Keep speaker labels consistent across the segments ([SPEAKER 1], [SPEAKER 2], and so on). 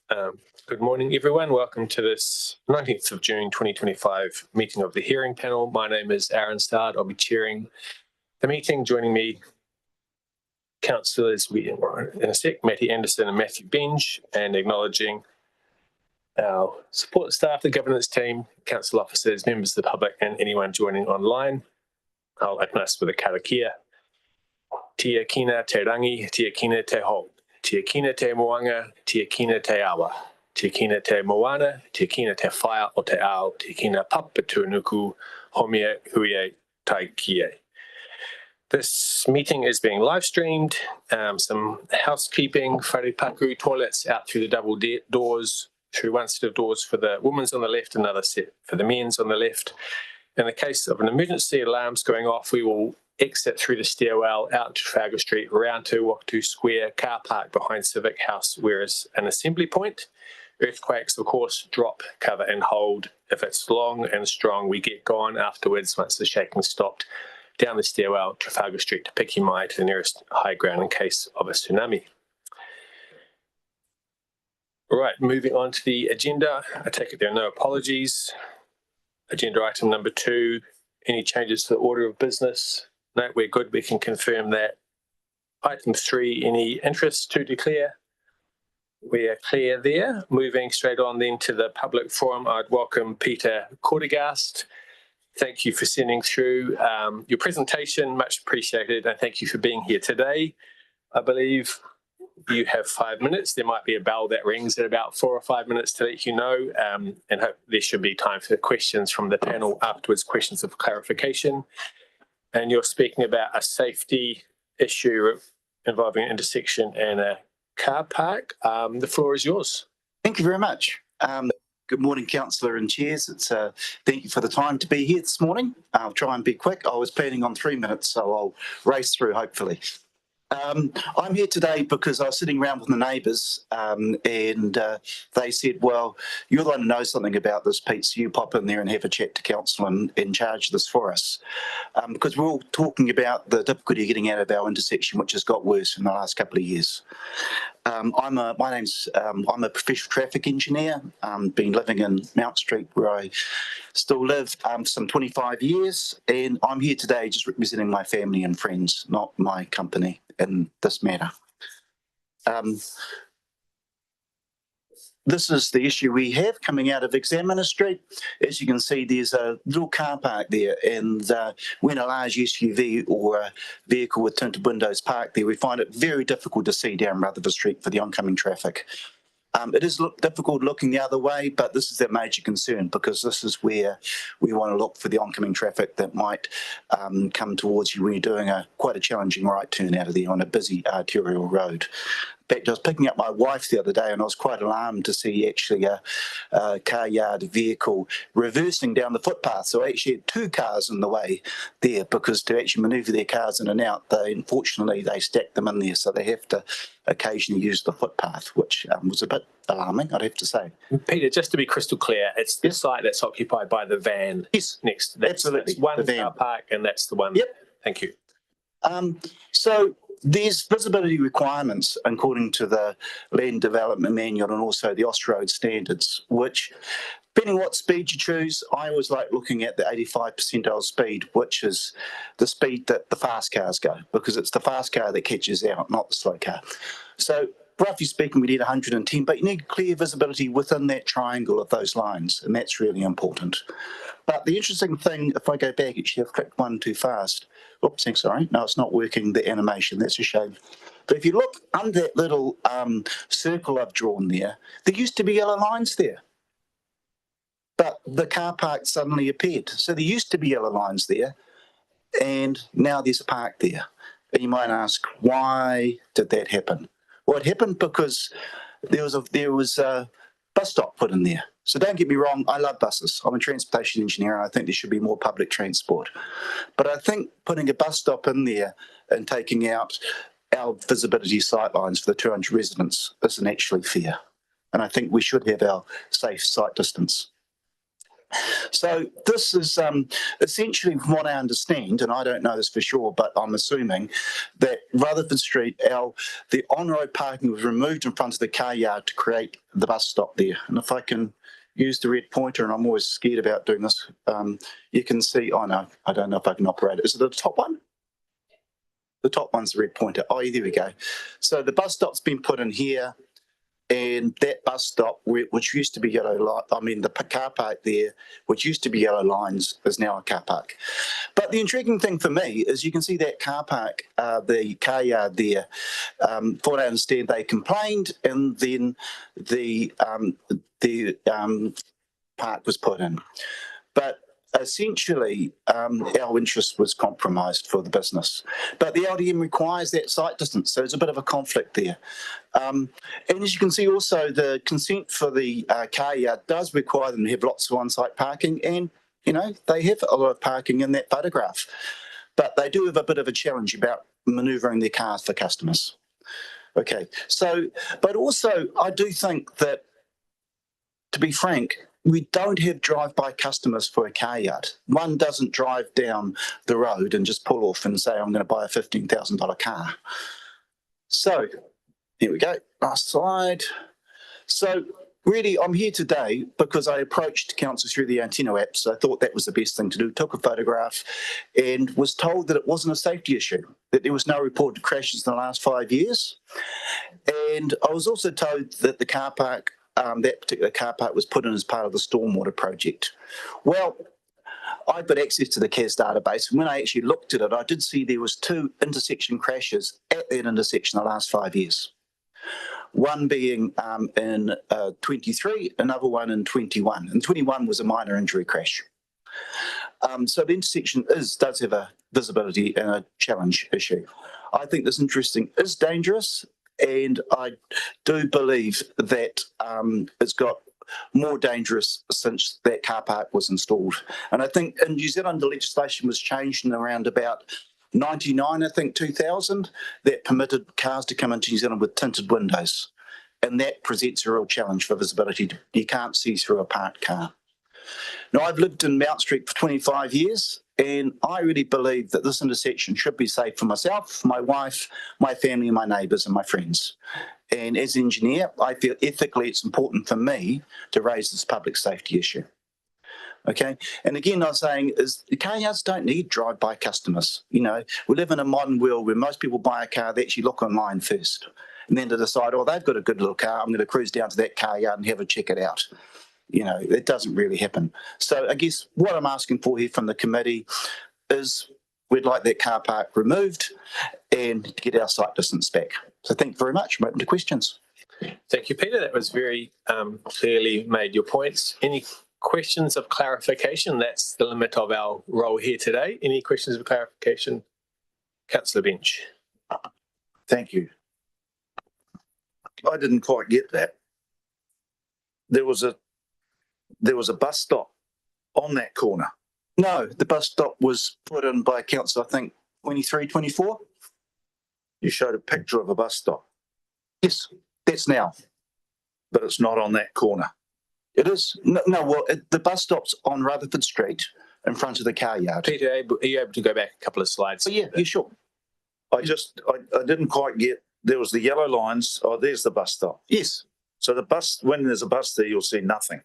[SPEAKER 1] Good morning, everyone. Welcome to this 19th of June 2025 meeting of the hearing panel. My name is Aaron Stard. I'll be chairing the meeting. Joining me, councillors in a sec, Matty Anderson and Matthew Benge, and acknowledging our support staff, the governance team, council officers, members of the public, and anyone joining online. I'll open us with a karakia. Tia kina te rangi, tia kina te ho. Tia kina te moanga, tia kina te awa. Tia kina te moana, tia kina te whaia o te ao, tia kina papatunuku, homia huie tai kie. This meeting is being live streamed. Some housekeeping, wharepaku toilets out through the double doors, through one set of doors for the women's on the left, another set for the men's on the left. In the case of an emergency alarms going off, we will exit through the stairwell out to Trafalgar Street, round to Wakatu Square, car park behind Civic House, where is an assembly point. Earthquakes, of course, drop, cover and hold. If it's long and strong, we get gone afterwards once the shaking stopped, down the stairwell, Trafalgar Street to Pikimai to the nearest high ground in case of a tsunami. All right, moving on to the agenda. I take it there are no apologies. Agenda item number 2, any changes to the order of business? No, we're good. We can confirm that. Item 3, any interest to declare? We are clear there. Moving straight on then to the public forum, I'd welcome Peter Kortegast. Thank you for sending through your presentation, much appreciated, and thank you for being here today. I believe you have 5 minutes. There might be a bell that rings at about 4 or 5 minutes to let you know, and hope there should be time for questions from the panel afterwards, questions of clarification. And you're speaking about a safety issue involving an intersection and a car park. The floor is yours.
[SPEAKER 2] Thank you very much. Good morning, Councillor and Chairs. Thank you for the time to be here this morning. I'll try and be quick. I was planning on 3 minutes, so I'll race through, hopefully. I'm here today because I was sitting around with the neighbours and they said, well, you're the one who knows something about this, Pete, so you pop in there and have a chat to council in charge of this for us. Because we're all talking about the difficulty getting out of our intersection, which has got worse in the last couple of years. I'm a professional traffic engineer, been living in Mount Street where I still live for some 25 years, and I'm here today just representing my family and friends, not my company in this matter. This is the issue we have coming out of Examiner Street. As you can see, there's a little car park there, and when a large SUV or a vehicle with tinted windows parked there, we find it very difficult to see down Rutherford Street for the oncoming traffic. It is difficult looking the other way, but this is a major concern because this is where we want to look for the oncoming traffic that might come towards you when you're doing quite a challenging right turn out of there on a busy arterial road. In fact, I was picking up my wife the other day and I was quite alarmed to see actually a car yard vehicle reversing down the footpath. So I actually had 2 cars in the way there because to actually manoeuvre their cars in and out, unfortunately they stack them in there, so they have to occasionally use the footpath, which was a bit alarming, I'd have to say.
[SPEAKER 1] Peter, just to be crystal clear, it's the site that's occupied by the van.
[SPEAKER 2] Yes,
[SPEAKER 1] next.
[SPEAKER 2] Absolutely.
[SPEAKER 1] That's one car park, and that's the one.
[SPEAKER 2] Yep.
[SPEAKER 1] Thank you.
[SPEAKER 2] So there's visibility requirements according to the Land Development Manual and also the Austroad standards, which, depending what speed you choose, I always like looking at the 85 percentile speed, which is the speed that the fast cars go, because it's the fast car that catches out, not the slow car. So roughly speaking, we need 110, but you need clear visibility within that triangle of those lines, and that's really important. But the interesting thing, if I go back, actually I've clicked one too fast. Oops, sorry, no, it's not working, the animation, that's a shame. But if you look under that little circle I've drawn there used to be yellow lines there. But the car park suddenly appeared. So there used to be yellow lines there, and now there's a park there. And you might ask, why did that happen? Well, it happened because there was a bus stop put in there. So don't get me wrong, I love buses. I'm a transportation engineer and I think there should be more public transport. But I think putting a bus stop in there and taking out our visibility sightlines for the 200 residents isn't actually fair. And I think we should have our safe sight distance. So this is essentially, from what I understand, and I don't know this for sure, but I'm assuming that Rutherford Street, the on-road parking was removed in front of the car yard to create the bus stop there. And if I can use the red pointer, and I'm always scared about doing this, you can see, oh no, I don't know if I can operate it. Is it the top one? The top one's the red pointer. Oh, yeah, there we go. So the bus stop's been put in here. And that bus stop, which used to be yellow light, the car park there, which used to be yellow lines, is now a car park. But the intriguing thing for me is you can see that car park, the car yard there. From what I understand, they complained, and then the park was put in. But essentially, our interest was compromised for the business. But the LDM requires that site distance, so there's a bit of a conflict there. And as you can see also, the consent for the car yard does require them to have lots of on-site parking, and, they have a lot of parking in that photograph. But they do have a bit of a challenge about manoeuvring their cars for customers. Okay, so, but also I do think that, to be frank, we don't have drive-by customers for a car yard. One doesn't drive down the road and just pull off and say, I'm going to buy a $15,000 car. So here we go, last slide. So really, I'm here today because I approached council through the Antenna app, so I thought that was the best thing to do. Took a photograph and was told that it wasn't a safety issue, that there was no reported crashes in the last 5 years. And I was also told that the car park, that particular car park, was put in as part of the stormwater project. Well, I've got access to the CAS database, and when I actually looked at it, I did see there was 2 intersection crashes at that intersection the last 5 years. One being in 23, another one in 21. And 21 was a minor injury crash. So the intersection does have a visibility and a challenge issue. I think this interesting is dangerous, and I do believe that it's got more dangerous since that car park was installed. And I think in New Zealand, the legislation was changed in around about 99, I think 2000, that permitted cars to come into New Zealand with tinted windows. And that presents a real challenge for visibility. You can't see through a parked car. Now, I've lived in Mount Street for 25 years, and I really believe that this intersection should be safe for myself, my wife, my family, my neighbours and my friends. And as an engineer, I feel ethically it's important for me to raise this public safety issue. Okay, and again, I'm saying is the car yards don't need drive-by customers. We live in a modern world where most people buy a car, they actually look online first, and then to decide, oh, they've got a good little car, I'm going to cruise down to that car yard and have a check it out. It doesn't really happen. So I guess what I'm asking for here from the committee is we'd like that car park removed and get our site distance back. So thank you very much. I'm open to questions.
[SPEAKER 1] Thank you, Peter. That was very clearly made your points. Any questions of clarification? That's the limit of our role here today. Any questions of clarification? Councillor Bench.
[SPEAKER 3] Thank you. I didn't quite get that. There was a bus stop on that corner.
[SPEAKER 2] No, the bus stop was put in by council, I think, 23, 24.
[SPEAKER 3] You showed a picture of a bus stop.
[SPEAKER 2] Yes, that's now.
[SPEAKER 3] But it's not on that corner.
[SPEAKER 2] It is. The bus stop's on Rutherford Street in front of the car yard.
[SPEAKER 1] Peter, are you able to go back a couple of slides?
[SPEAKER 2] Oh, yeah, sure.
[SPEAKER 3] I didn't quite get, there was the yellow lines. Oh, there's the bus stop.
[SPEAKER 2] Yes.
[SPEAKER 3] So the bus, when there's a bus there, you'll see nothing.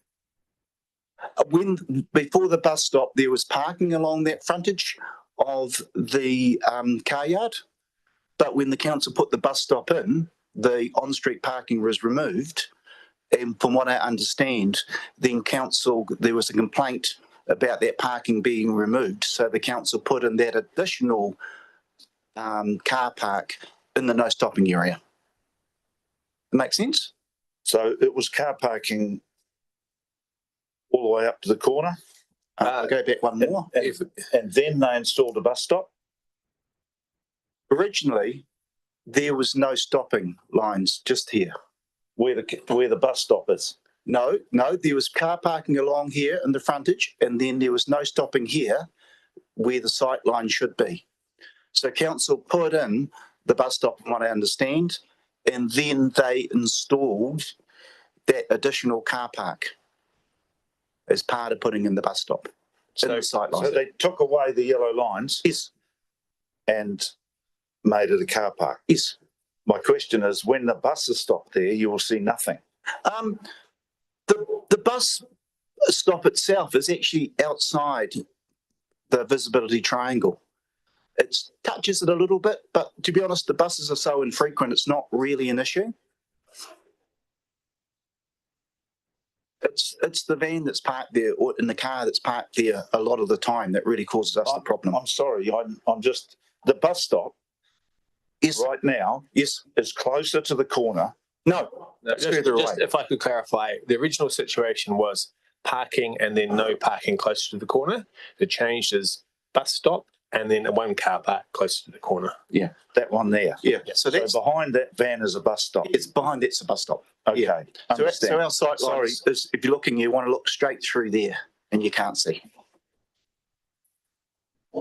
[SPEAKER 2] Before the bus stop, there was parking along that frontage of the car yard. But when the council put the bus stop in, the on-street parking was removed. And from what I understand, then there was a complaint about that parking being removed. So the council put in that additional car park in the no stopping area. Make sense?
[SPEAKER 3] So it was car parking all the way up to the corner.
[SPEAKER 2] I'll go back one more.
[SPEAKER 3] And then they installed a bus stop?
[SPEAKER 2] Originally, there was no stopping lines just here.
[SPEAKER 3] Where the bus stop is?
[SPEAKER 2] No, there was car parking along here in the frontage, and then there was no stopping here where the sight line should be. So council put in the bus stop, from what I understand, and then they installed that additional car park. as part of putting in the bus stop. In the sight
[SPEAKER 3] So
[SPEAKER 2] line.
[SPEAKER 3] they took away the yellow lines
[SPEAKER 2] Yes,
[SPEAKER 3] and made it a car park.
[SPEAKER 2] yes.
[SPEAKER 3] My question is, when the buses stop there, you will see nothing.
[SPEAKER 2] The bus stop itself is actually outside the visibility triangle. It touches it a little bit, but to be honest, the buses are so infrequent, it's not really an issue. It's the van that's parked there, or in the car that's parked there a lot of the time, that really causes us the problem.
[SPEAKER 3] I'm sorry, I'm just, the bus stop
[SPEAKER 2] Yes,
[SPEAKER 3] right now
[SPEAKER 2] yes,
[SPEAKER 3] is closer to the corner.
[SPEAKER 2] no,
[SPEAKER 1] No,
[SPEAKER 2] it's further away.
[SPEAKER 1] if I could clarify, the original situation was parking and then no parking closer to the corner. The change is bus stop and then one car park closer to the corner.
[SPEAKER 2] Yeah,
[SPEAKER 3] That one there.
[SPEAKER 2] yeah.
[SPEAKER 3] So
[SPEAKER 2] So that's
[SPEAKER 3] behind that van is a bus stop.
[SPEAKER 2] it's behind. That's a bus stop.
[SPEAKER 3] Okay.
[SPEAKER 2] Yeah. So
[SPEAKER 3] Understand.
[SPEAKER 2] our sight line is, if you're looking, you want to look straight through there, and you can't see.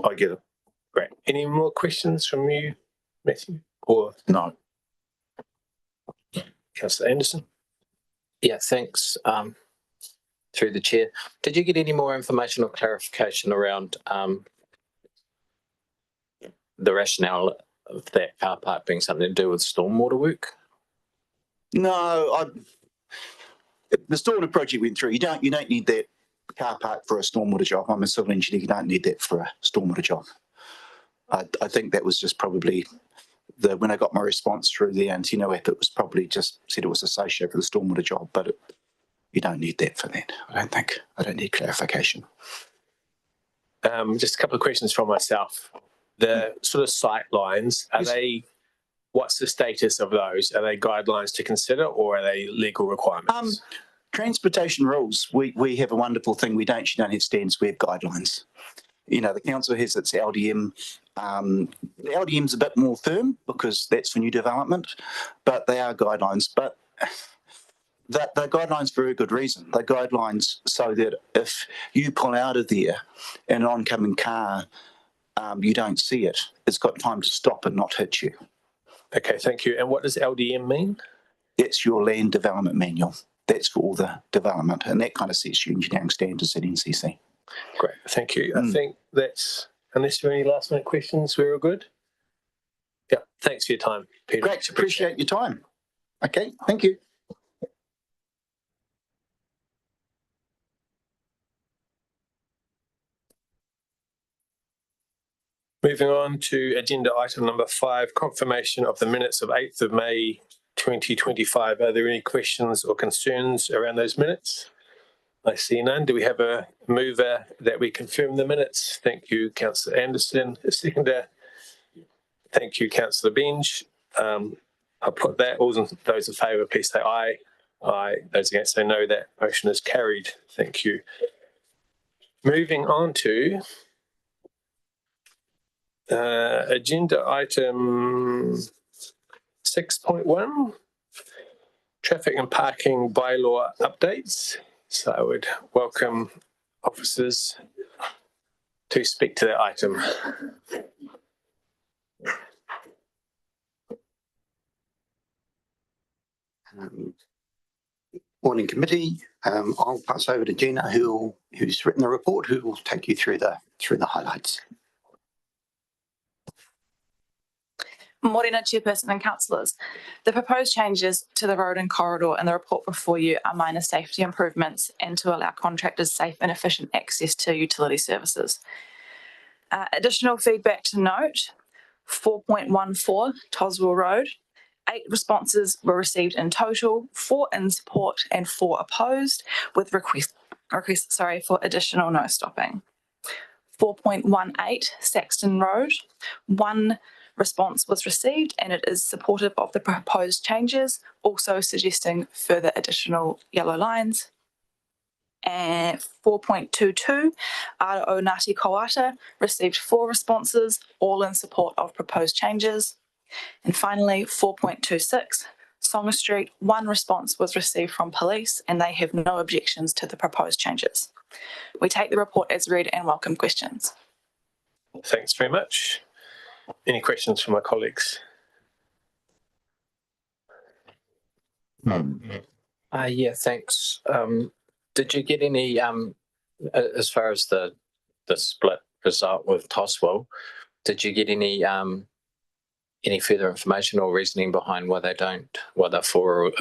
[SPEAKER 3] I get it.
[SPEAKER 1] Great. Any more questions from you, Matthew? Or
[SPEAKER 3] No.
[SPEAKER 1] Councillor Anderson?
[SPEAKER 4] Yeah, thanks. Through the chair, did you get any more information or clarification around the rationale of that car park being something to do with stormwater work?
[SPEAKER 2] No, the stormwater project went through. You don't need that car park for a stormwater job. I'm a civil engineer. You don't need that for a stormwater job. I think that was just probably when I got my response through the Antino app, it was probably just said it was associated with the stormwater job, but you don't need that for that. I don't think. I don't need clarification.
[SPEAKER 1] Just a couple of questions from myself. The sort of sight lines, are
[SPEAKER 2] Yes.
[SPEAKER 1] they, what's the status of those? Are they guidelines to consider or are they legal requirements?
[SPEAKER 2] Transportation rules. We have a wonderful thing. You don't have standards. We have guidelines. You know, the council has its LDM. The LDM's a bit more firm because that's for new development, but they are guidelines. But the guidelines for a good reason. They're guidelines so that if you pull out of there and an oncoming car, you don't see it. It's got time to stop and not hit you.
[SPEAKER 1] Okay, thank you. And what does LDM mean?
[SPEAKER 2] That's your land development manual. That's for all the development, and that kind of sets your engineering standards at NCC.
[SPEAKER 1] Great, thank you. I think that's, unless there are any last minute questions, we're all good? Yeah, thanks for your time, Peter.
[SPEAKER 2] Great, appreciate your time. Okay, thank you.
[SPEAKER 1] Moving on to agenda item number 5, confirmation of the minutes of 8th of May 2025. Are there any questions or concerns around those minutes? I see none. Do we have a mover that we confirm the minutes? Thank you, Councillor Anderson. A seconder. Thank you, Councillor Benj. I'll put that. All those in favour, please say aye. Aye. Those against say no. That motion is carried. Thank you. Moving on to agenda item 6.1, traffic and parking bylaw updates. So I would welcome officers to speak to that item.
[SPEAKER 5] Morning committee. I'll pass over to Gina, who's written the report, who will take you through the highlights.
[SPEAKER 6] Morena Chairperson and Councillors. The proposed changes to the road and corridor in the report before you are minor safety improvements and to allow contractors safe and efficient access to utility services. Additional feedback to note, 4.14 Toswell Road, 8 responses were received in total, 4 in support and 4 opposed, with requests for additional no stopping. 4.18 Saxton Road, 1 response was received and it is supportive of the proposed changes, also suggesting further additional yellow lines. And 4.22 Aro'o Ngāti Koata received 4 responses, all in support of proposed changes. And finally, 4.26 Songa Street, 1 response was received from police and they have no objections to the proposed changes. We take the report as read and welcome questions.
[SPEAKER 1] Thanks very much. Any questions from my colleagues?
[SPEAKER 4] Yeah, thanks. Did you get any As far as the split result with Toswell, did you get any further information or reasoning behind why they're for, or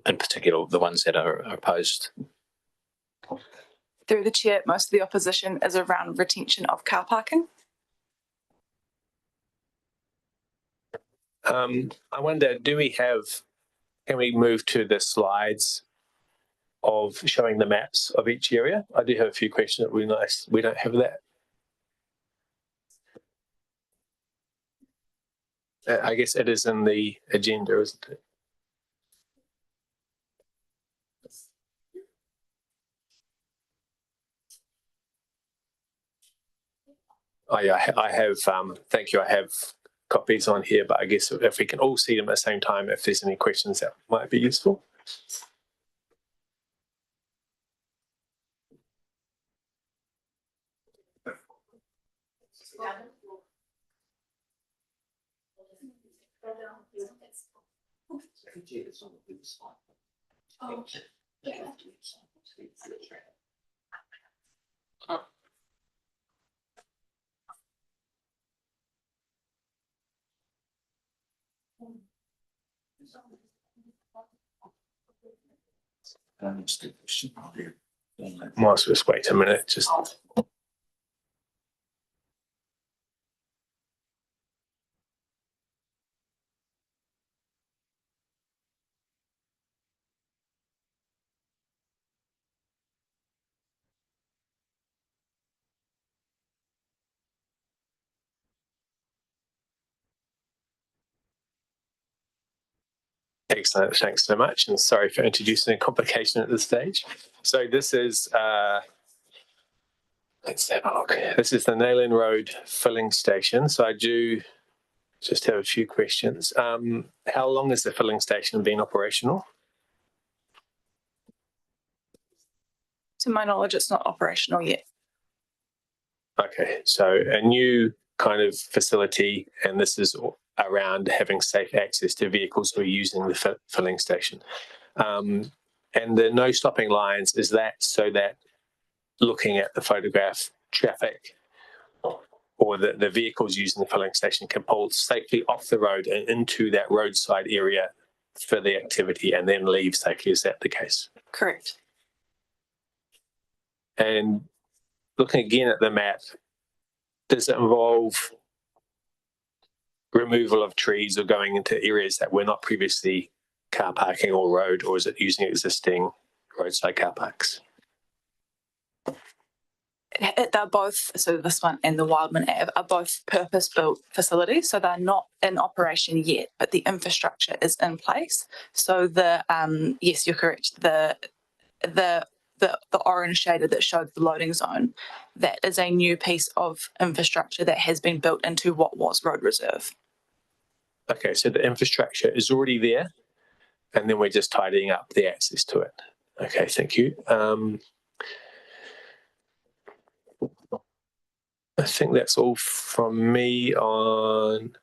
[SPEAKER 4] in particular the ones that are opposed?
[SPEAKER 6] Through the chair, most of the opposition is around retention of car parking.
[SPEAKER 1] I wonder, can we move to the slides of showing the maps of each area? I do have a few questions that would be nice. We don't have that. I guess it is in the agenda, isn't it? Oh yeah, I have, thank you. I have copies on here, but I guess if we can all see them at the same time, if there's any questions that might be useful. Might just wait a minute, just. Excellent, thanks so much, and sorry for introducing a complication at this stage. So this is, let's have a look. This is the Nayland Road filling station. So I do just have a few questions. How long has the filling station been operational?
[SPEAKER 6] To my knowledge, it's not operational yet.
[SPEAKER 1] Okay, so a new kind of facility, and this is around having safe access to vehicles who are using the filling station. And the no stopping lines, is that so that looking at the photograph, traffic or the vehicles using the filling station can pull safely off the road and into that roadside area for the activity and then leave safely? Is that the case?
[SPEAKER 6] Correct.
[SPEAKER 1] And looking again at the map, does it involve removal of trees or going into areas that were not previously car parking or road, or is it using existing roadside car parks?
[SPEAKER 6] They're both, so this one and the Wildman Ave are both purpose-built facilities, so they're not in operation yet, but the infrastructure is in place. So yes, you're correct. The orange shaded that showed the loading zone, that is a new piece of infrastructure that has been built into what was road reserve.
[SPEAKER 1] Okay, so the infrastructure is already there, and then we're just tidying up the access to it. Okay, thank you. I think that's all from me on.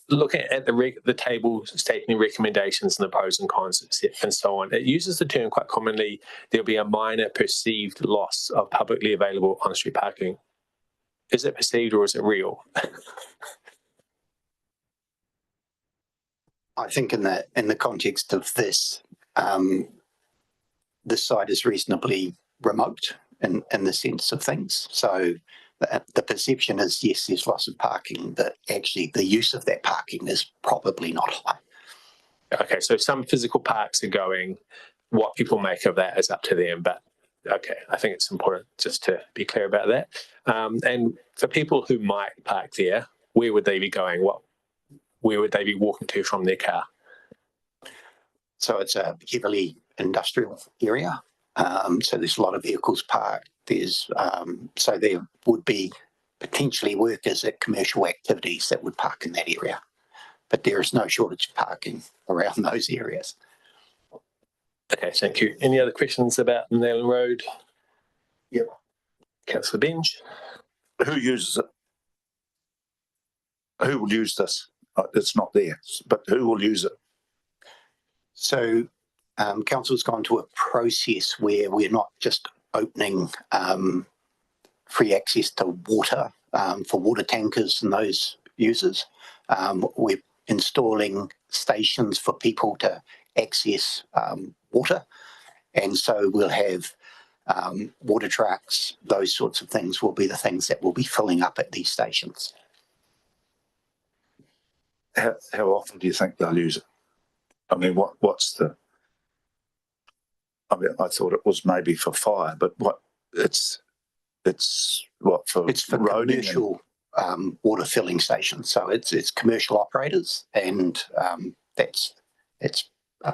[SPEAKER 1] Looking at the table stating recommendations and the pros and cons and so on, it uses the term quite commonly, there'll be a minor perceived loss of publicly available on-street parking. Is it perceived or is it real?
[SPEAKER 5] I think in the context of this, the site is reasonably remote in the sense of things. So the perception is, yes, there's lots of parking, but actually the use of that parking is probably not high.
[SPEAKER 1] Okay, so some physical parks are going, what people make of that is up to them, but okay, I think it's important just to be clear about that. And for people who might park there, where would they be going? Where would they be walking to from their car?
[SPEAKER 5] So it's a heavily industrial area. So there's a lot of vehicles parked. So there would be potentially workers at commercial activities that would park in that area, but there is no shortage of parking around those areas.
[SPEAKER 1] Okay, thank you. Any other questions about Nayland Road?
[SPEAKER 3] Yep.
[SPEAKER 1] Councillor Benj.
[SPEAKER 3] Who uses it? Who will use this? It's not there, but who will use it?
[SPEAKER 5] So council's gone to a process where we're not just opening free access to water for water tankers and those users. We're installing stations for people to access water. And so we'll have water trucks, those sorts of things will be the things that will be filling up at these stations.
[SPEAKER 3] How often do you think they'll use it? I mean, what's the? I mean, I thought it was maybe for fire, but it's what for?
[SPEAKER 5] It's for
[SPEAKER 3] roading
[SPEAKER 5] commercial water filling stations. So it's commercial operators, and it's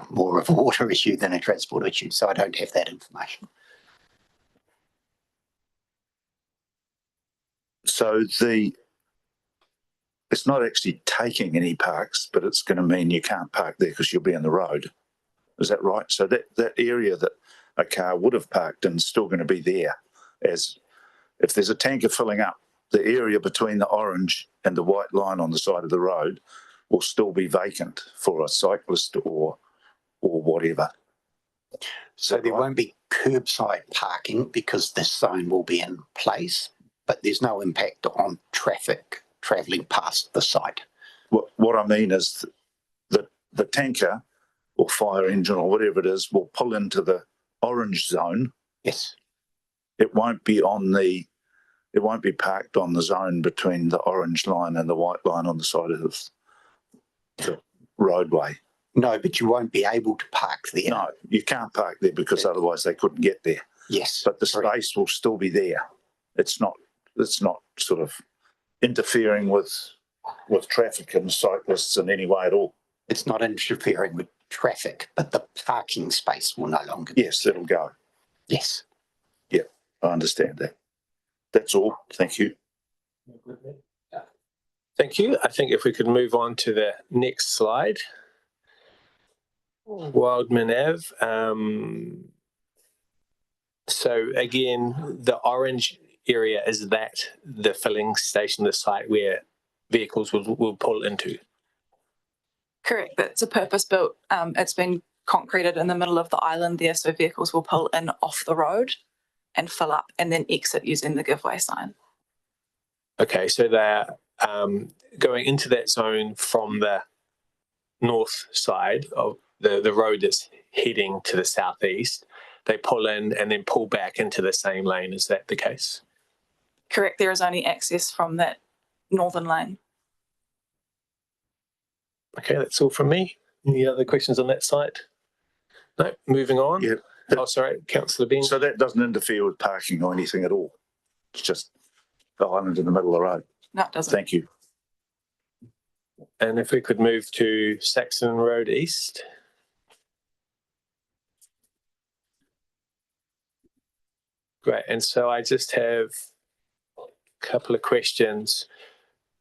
[SPEAKER 5] more of a water issue than a transport issue. So I don't have that information.
[SPEAKER 3] So it's not actually taking any parks, but it's going to mean you can't park there because you'll be on the road. Is that right? So that area that a car would have parked in is still going to be there. As if there's a tanker filling up, the area between the orange and the white line on the side of the road will still be vacant for a cyclist or whatever.
[SPEAKER 5] So there won't be curbside parking because this zone will be in place, but there's no impact on traffic travelling past the site.
[SPEAKER 3] What I mean is the tanker or fire engine or whatever it is will pull into the orange zone.
[SPEAKER 5] Yes.
[SPEAKER 3] It won't be parked on the zone between the orange line and the white line on the side of the roadway.
[SPEAKER 5] No, but you won't be able to park there.
[SPEAKER 3] No, you can't park there because otherwise they couldn't get there.
[SPEAKER 5] Yes.
[SPEAKER 3] But the
[SPEAKER 5] correct.
[SPEAKER 3] space will still be there. It's not sort of interfering with traffic and cyclists in any way at all.
[SPEAKER 5] It's not interfering with traffic, but the parking space will no longer.
[SPEAKER 3] Yes, it'll go.
[SPEAKER 5] Yes.
[SPEAKER 3] Yeah, I understand that. That's all. Thank you.
[SPEAKER 1] Thank you. I think if we could move on to the next slide. Wildman Ave. So again, the orange area, is that the filling station, the site where vehicles will pull into?
[SPEAKER 6] Correct. That's a purpose-built. It's been concreted in the middle of the island there, so vehicles will pull in off the road and fill up and then exit using the giveaway sign.
[SPEAKER 1] Okay, so they're going into that zone from the north side of the road that's heading to the southeast. They pull in and then pull back into the same lane. Is that the case?
[SPEAKER 6] Correct. There is only access from that northern lane.
[SPEAKER 1] Okay, that's all from me. Any other questions on that site? No, moving on.
[SPEAKER 3] Yeah.
[SPEAKER 1] Oh, sorry, Councillor Benj.
[SPEAKER 3] So that doesn't interfere with parking or anything at all. It's just the island in the middle of the road.
[SPEAKER 6] No, it doesn't.
[SPEAKER 3] Thank you.
[SPEAKER 1] And if we could move to Saxon Road East. Great. And so I just have a couple of questions.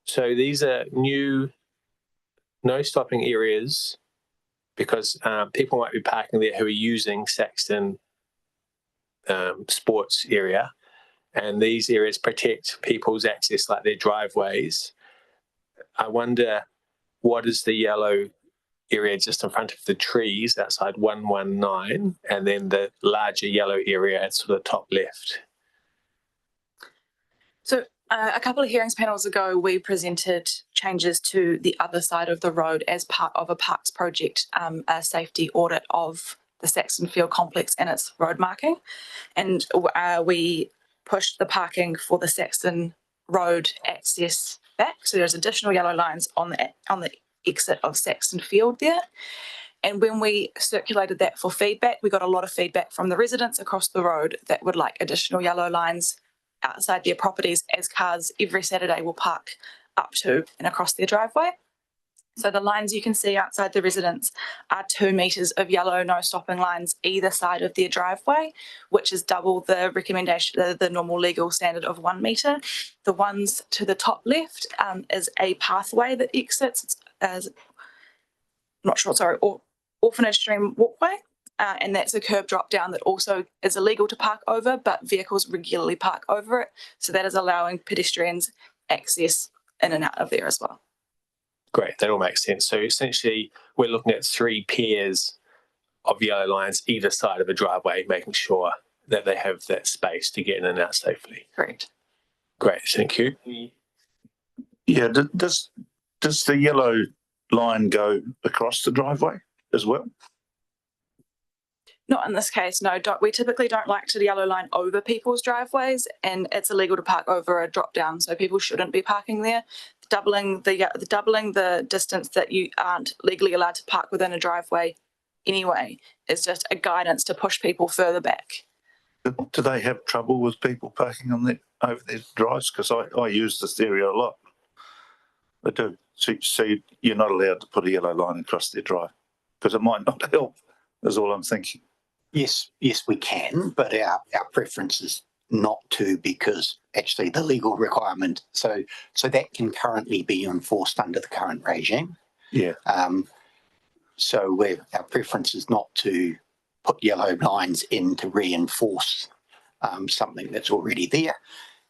[SPEAKER 1] So these are new no stopping areas because people might be parking there who are using Saxon sports area. And these areas protect people's access, like their driveways. I wonder, what is the yellow area just in front of the trees outside 119, and then the larger yellow area at sort of top left?
[SPEAKER 6] So a couple of hearings panels ago, we presented changes to the other side of the road as part of a parks project, a safety audit of the Saxon Field complex and its road marking. And we pushed the parking for the Saxon Road access back. So there's additional yellow lines on the exit of Saxon Field there. And when we circulated that for feedback, we got a lot of feedback from the residents across the road that would like additional yellow lines outside their properties, as cars every Saturday will park up to and across their driveway. So the lines you can see outside the residence are 2 metres of yellow no stopping lines either side of their driveway, which is double the recommendation, the normal legal standard of 1 metre. The ones to the top left is a pathway that exits, Orphanage Stream Walkway. And that's a curb drop down that also is illegal to park over, but vehicles regularly park over it. So that is allowing pedestrians access in and out of there as well.
[SPEAKER 1] Great, that all makes sense. So essentially, we're looking at 3 pairs of yellow lines either side of a driveway, making sure that they have that space to get in and out safely.
[SPEAKER 6] Correct.
[SPEAKER 1] Great, thank you.
[SPEAKER 3] Yeah, does the yellow line go across the driveway as well?
[SPEAKER 6] Not in this case, no. We typically don't like to yellow line over people's driveways, and it's illegal to park over a drop down, so people shouldn't be parking there. Doubling the distance that you aren't legally allowed to park within a driveway anyway is just a guidance to push people further back.
[SPEAKER 3] Do they have trouble with people parking on over their drives? Because I use this area a lot. They do. So you're not allowed to put a yellow line across their drive because it might not help, is all I'm thinking.
[SPEAKER 5] Yes, we can, but our preference is not to, because actually the legal requirement, so that can currently be enforced under the current regime.
[SPEAKER 3] Yeah.
[SPEAKER 5] So our preference is not to put yellow lines in to reinforce something that's already there.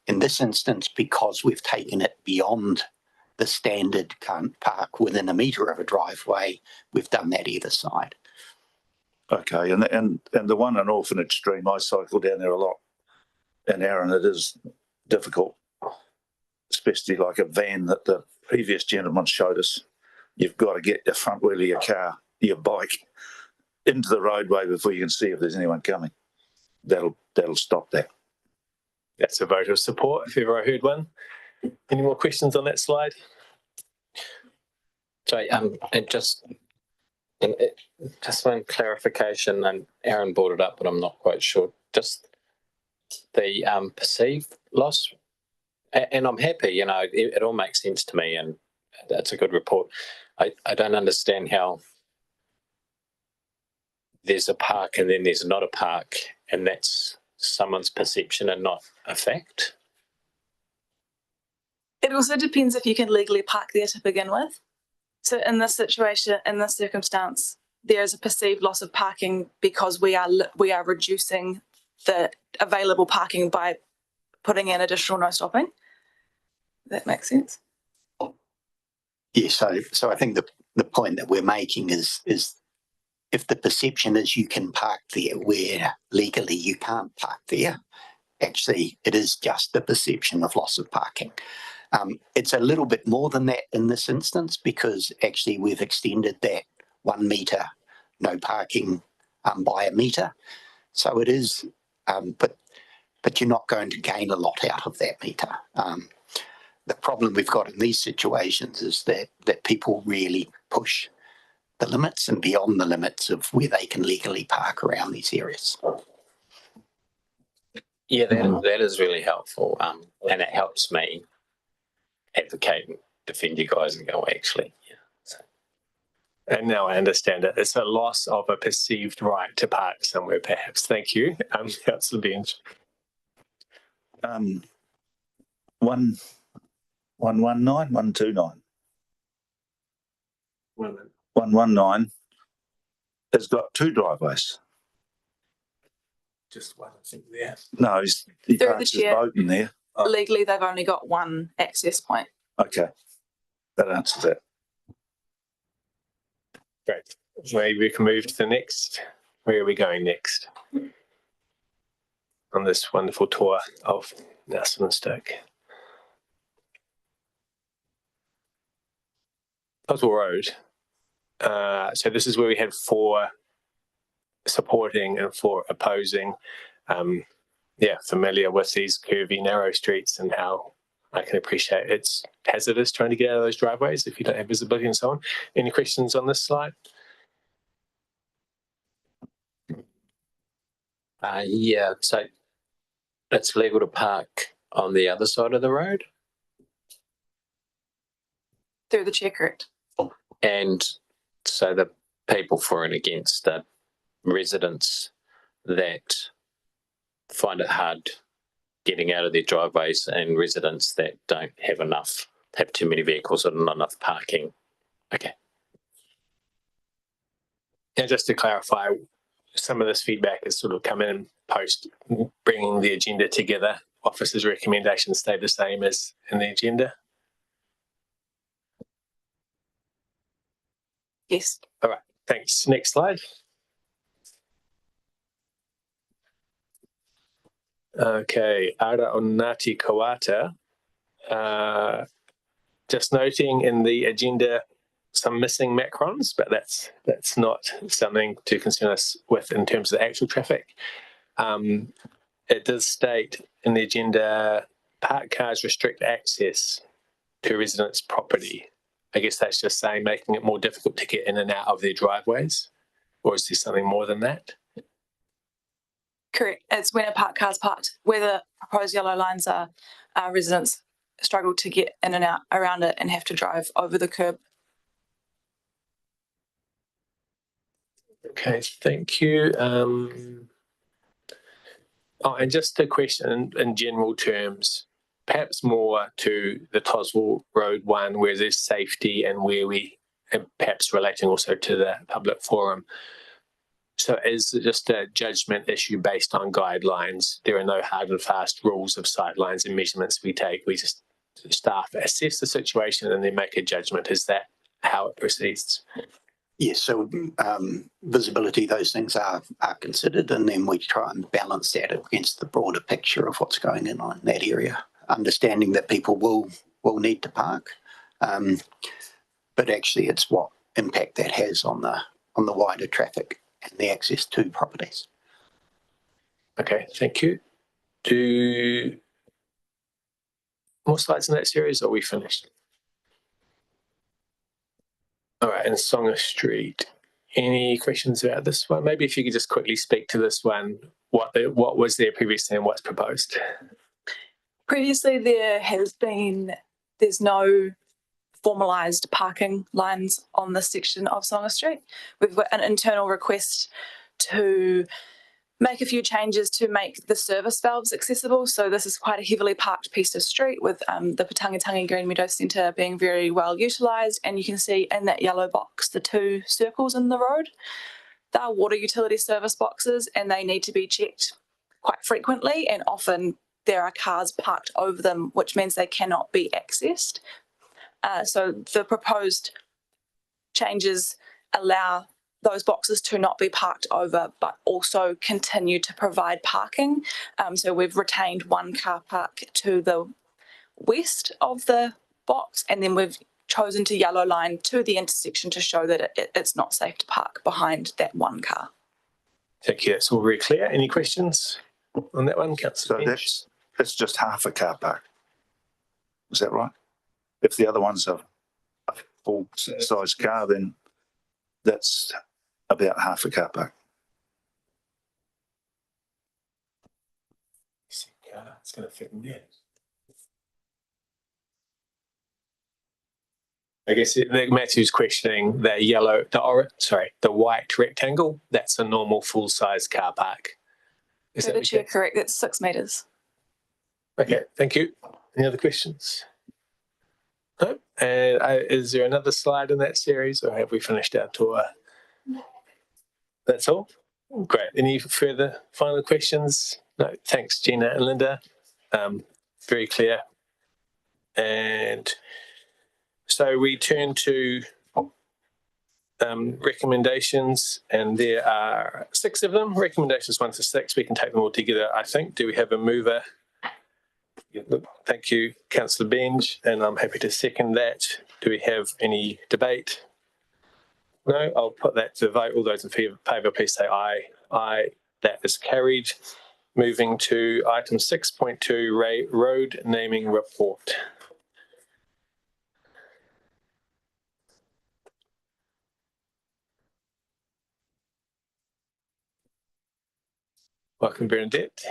[SPEAKER 5] In this instance, because we've taken it beyond the standard can't park within a metre of a driveway, we've done that either side.
[SPEAKER 3] Okay, and the one in Orphanage Stream, I cycle down there a lot. And Aaron, it is difficult, especially like a van that the previous gentleman showed us. You've got to get the front wheel of your car, your bike, into the roadway before you can see if there's anyone coming. That'll stop that.
[SPEAKER 1] That's a vote of support, if ever I heard one. Any more questions on that slide?
[SPEAKER 4] Sorry, just one clarification, and Aaron brought it up, but I'm not quite sure. Just the perceived loss, and I'm happy, it all makes sense to me, and that's a good report. I don't understand how there's a park and then there's not a park, and that's someone's perception and not a fact.
[SPEAKER 6] It also depends if you can legally park there to begin with. So in this situation, in this circumstance, there is a perceived loss of parking because we are reducing the available parking by putting in additional no stopping. That makes sense.
[SPEAKER 5] Yeah, so I think the point that we're making is if the perception is you can park there where legally you can't park there, actually it is just the perception of loss of parking. It's a little bit more than that in this instance, because actually we've extended that 1 metre no parking by a metre. So it is, but you're not going to gain a lot out of that metre. The problem we've got in these situations is that people really push the limits and beyond the limits of where they can legally park around these areas.
[SPEAKER 4] Yeah, that is really helpful, and it helps me advocate and defend you guys and go, actually, yeah. So.
[SPEAKER 1] And now I understand it. It's a loss of a perceived right to park somewhere, perhaps. Thank you, Councillor Benj.
[SPEAKER 3] 119, 129. 119 has got 2 driveways.
[SPEAKER 1] Just one, I think, there.
[SPEAKER 3] No, he
[SPEAKER 6] Through
[SPEAKER 3] parks
[SPEAKER 6] the
[SPEAKER 3] his
[SPEAKER 6] chair.
[SPEAKER 3] boat in there.
[SPEAKER 6] Legally, they've only got one access point.
[SPEAKER 3] Okay, that answers that.
[SPEAKER 1] Great. Maybe we can move to the next. Where are we going next? On this wonderful tour of Nelson and Stoke. Oswald Road. So this is where we had 4 supporting and 4 opposing. Familiar with these curvy, narrow streets and how I can appreciate it's hazardous trying to get out of those driveways if you don't have visibility and so on. Any questions on this slide?
[SPEAKER 4] So it's legal to park on the other side of the road?
[SPEAKER 6] Through the chair, correct.
[SPEAKER 4] And so the people for and against the residents that find it hard getting out of their driveways, and residents that don't have too many vehicles and not enough parking. Okay.
[SPEAKER 1] And just to clarify, some of this feedback has sort of come in post bringing the agenda together. Officers' recommendations stay the same as in the agenda.
[SPEAKER 6] Yes.
[SPEAKER 1] All right, thanks. Next slide. Okay, Ara o Ngāti Kawata. Just noting in the agenda some missing macrons, but that's not something to concern us with in terms of the actual traffic. It does state in the agenda, parked cars restrict access to residents' property. I guess that's just saying making it more difficult to get in and out of their driveways, or is there something more than that?
[SPEAKER 6] Correct. It's when a parked car's parked where the proposed yellow lines are, residents struggle to get in and out around it and have to drive over the curb.
[SPEAKER 1] Okay, thank you. And just a question in general terms, perhaps more to the Toswell Road one, where there's safety and and perhaps relating also to the public forum. So is it just a judgment issue based on guidelines? There are no hard and fast rules of sightlines and measurements we take. We just, staff assess the situation and then make a judgment. Is that how it proceeds?
[SPEAKER 5] Yes, so visibility, those things are considered, and then we try and balance that against the broader picture of what's going on in that area, understanding that people will need to park, but actually it's what impact that has on the wider traffic and the access to properties.
[SPEAKER 1] Okay, thank you. Do more slides in that series, or are we finished? All right, and Songa Street. Any questions about this one? Maybe if you could just quickly speak to this one, what was there previously and what's proposed?
[SPEAKER 6] Previously, there's no formalised parking lines on this section of Songa Street. We've got an internal request to make a few changes to make the service valves accessible. So this is quite a heavily parked piece of street with the Patangatangi Green Meadow Centre being very well utilised. And you can see in that yellow box, the 2 circles in the road. They are water utility service boxes and they need to be checked quite frequently, and often there are cars parked over them, which means they cannot be accessed. So the proposed changes allow those boxes to not be parked over, but also continue to provide parking. So we've retained 1 car park to the west of the box, and then we've chosen to yellow line to the intersection to show that it's not safe to park behind that 1 car.
[SPEAKER 1] Thank you. That's all very clear. Any questions on that one, Councillor?
[SPEAKER 3] So that's just half a car park. Is that right? If the other one's a full size car, then that's about half a car park.
[SPEAKER 1] It's going to fit in there. I guess Matthew's questioning the white rectangle. That's a normal full size car park. Is
[SPEAKER 6] So
[SPEAKER 1] that
[SPEAKER 6] the chair, correct? That's 6 metres.
[SPEAKER 1] Okay, thank you. Any other questions? No. And is there another slide in that series, or have we finished our tour? No. That's all? Great. Any further final questions? No. Thanks, Gina and Linda. Very clear. And so we turn to recommendations, and there are 6 of them. Recommendations 1 to 6. We can take them all together, I think. Do we have a mover? Thank you, Councillor Benge, and I'm happy to second that. Do we have any debate? No, I'll put that to vote. All those in favour, please say aye. Aye, that is carried. Moving to item 6.2, road naming report. Welcome, Bernadette.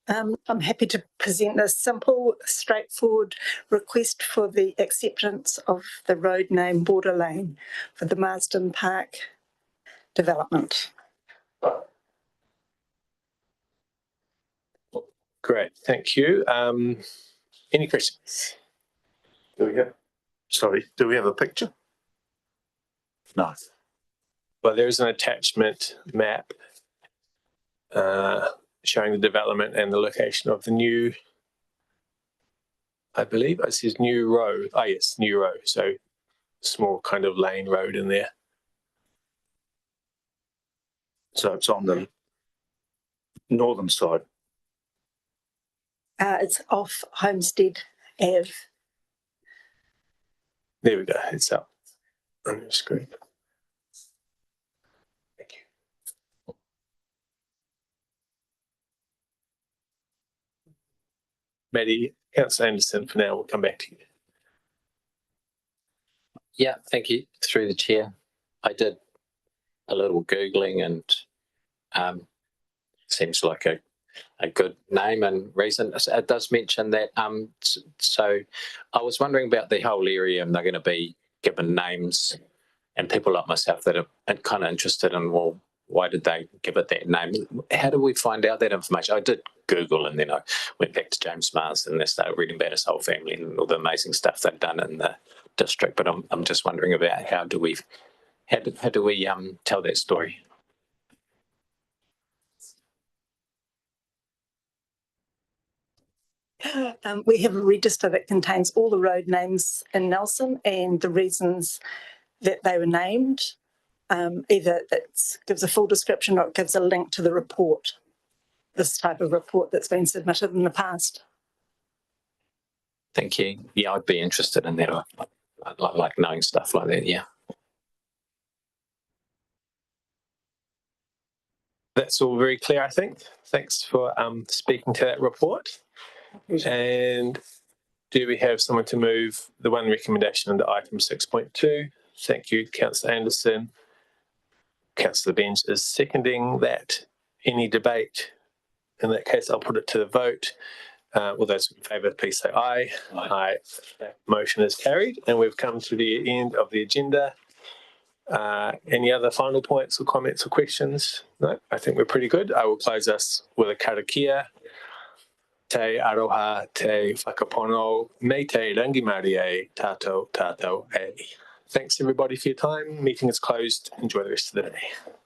[SPEAKER 7] I'm happy to present a simple, straightforward request for the acceptance of the road name Border Lane for the Marsden Park development.
[SPEAKER 1] Great, thank you. Any questions?
[SPEAKER 3] Do we have a picture? No.
[SPEAKER 1] Well, there's an attachment map showing the development and the location of the new, I believe it says new row. Oh yes, new row. So small kind of lane road in there.
[SPEAKER 3] So it's on the northern side.
[SPEAKER 7] It's off Homestead Ave.
[SPEAKER 1] There we go. It's up on your screen. Thank you. Maddie, Councillor Anderson, for now, we'll come back to you.
[SPEAKER 4] Yeah, thank you. Through the chair, I did a little Googling and seems like a good name and reason. It does mention that. So I was wondering about the whole area, and they're going to be given names, and people like myself that are kind of interested in, well, why did they give it that name? How do we find out that information? I did Google, and then I went back to James Marsden and I started reading about his whole family and all the amazing stuff they've done in the district. But I'm just wondering about how do we tell that story?
[SPEAKER 7] We have a register that contains all the road names in Nelson and the reasons that they were named. Either it gives a full description or it gives a link to the report, this type of report that's been submitted in the past.
[SPEAKER 4] Thank you. Yeah, I'd be interested in that. I'd like knowing stuff like that, yeah.
[SPEAKER 1] That's all very clear, I think. Thanks for speaking to that report. And do we have someone to move the one recommendation under item 6.2? Thank you, Councillor Anderson. Councillor Benj is seconding that. Any debate? In that case, I'll put it to the vote. All those in favour, please say aye. Aye. Motion is carried, and we've come to the end of the agenda. Any other final points or comments or questions? No, I think we're pretty good. I will close us with a karakia. Te aroha, te whakapono, me te rangimari e, tātou, tātou e. Thanks everybody for your time. Meeting is closed. Enjoy the rest of the day.